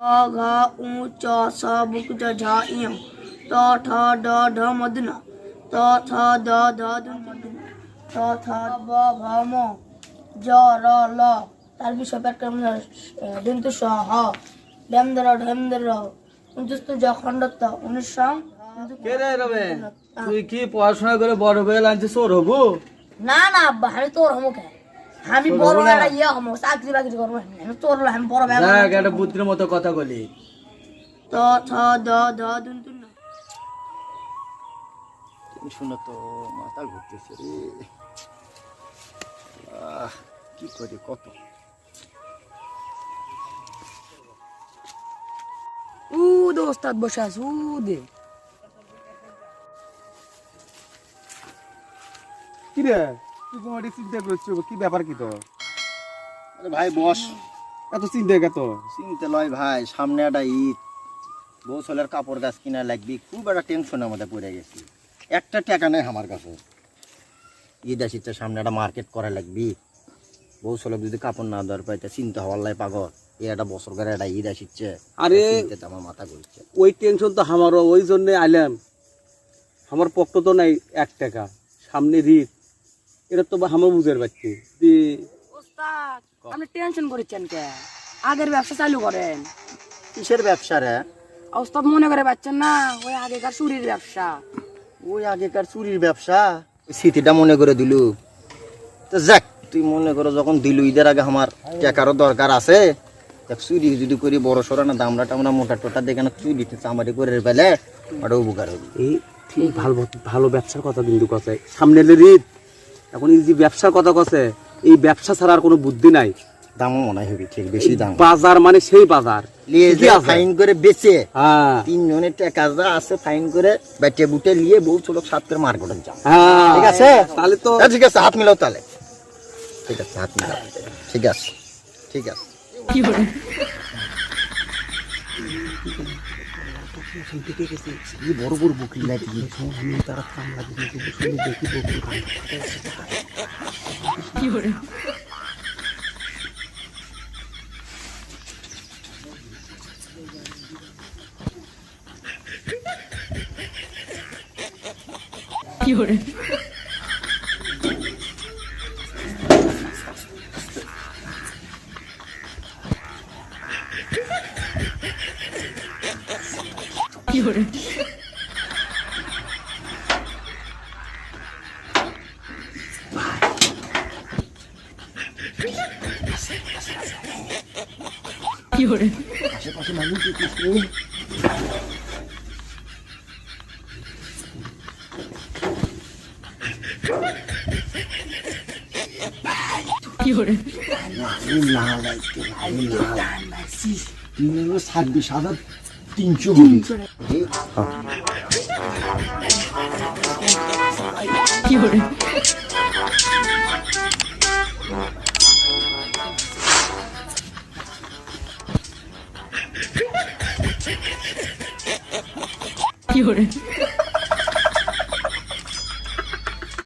क घ उ च स बुक ज झ इ त ठ ड ढ मदन त थ द ध ध मदन त थ ब ভ ম জ র ল তার বিষয় পেট কেমন দন্তু স হ ডেমদর ঢেমদর উনতুস্তু জ খণ্ডত 19 সং কে রে রবে তুই কি পড়াশোনা করে বড় হয়ে লাঞ্চে চোর হবো? না না আব্বা আমি তোর হমো কে আমি বড় একটা ইয়া হমো চাকরি বাকরি করবো আমি তোর আমি বড় ব্যাগ দেখ একটা বুদ্ধির মতো কথা বলি। ত থ দ ধ দন্তু ন শুনে তো মাথা ঘুরতেছে রে। কি করি কত দে ওস্তাদ বসে আছে দে কি রে তুই কোমাটি চিন্তা করছিস কি ব্যাপার কি তো? আরে ভাই বস, এত চিন্তা কে তো? চিনতে লয় ভাই, সামনে একটা ঈদ, বউ ছেলের কাপড় গাছ কিনা লাগবি, খুব একটা টেনশনের মধ্যে পড়ে গেছি। একটা টাকা নেই আমার কাছে। ঈদ আসিচ্ছে, সামনে একটা মার্কেট করা লাগবি, বউ ছেলে যদি কাপড় না দেওয়ার পাইতে চিন্তা হওয়ার লাই পাগল। এই একটা বছর করে একটা ঈদ আসিচ্ছে, আরে আমার মাথা ঘুরছে। ওই টেনশন তো আমারও, ওই জন্য আইলাম। আমার পক্ষ তো নাই 1 টাকা, সামনে ঈদ, এটা তো আমার বুঝের পাচ্ছি। ওস্তাদ আপনি টেনশন করছেন কে? আগের ব্যবসা চালু করেন। কিসের ব্যবসা রে? ওস্তাদ মনে করে পাচ্ছেন না, ওই আগেকার চুরির ব্যবসা। ওই আগেকার চুরির ব্যবসা? স্মৃতিটা মনে করে দিলু তো যাক, তুই মনে করো যখন দিলু, ঈদের আগে আমার টাকারও দরকার আছে। দেখ চুরি যদি করি বড় সড়ো না, দামরা টামরা মোটা টোটা দেখে না, চুরি চামারি করে পেলে ওটা উপকার হবে। এই ঠিক ভালো ভালো ব্যবসার কথা কিন্তু কথা, সামনে ঈদ, এখন এই যে ব্যবসার কথা কছে, এই ব্যবসা ছাড়া আর কোনো বুদ্ধি নাই। দামও মনে হবে ঠিক বেশি দাম। বাজার মানে সেই বাজার, লিয়ে যে ফাইন করে বেচে, হ্যাঁ 3 জনের টাকা যা আছে ফাইন করে বেটে বুটে নিয়ে বউ চলো সাত করে মার্কেটে যাও। হ্যাঁ ঠিক আছে, তাহলে তো ঠিক আছে, হাত মিলাও তাহলে। ঠিক আছে, হাত মিলাও। ঠিক আছে, ঠিক আছে। কি বলে বড় বড় বুকলি লাগিয়ে তারা কামলা দেখি কি বলে কি বলে কি বলে কি বলে আশেপাশে মানুষ কি বলে 26,300 কি বলে কি বলে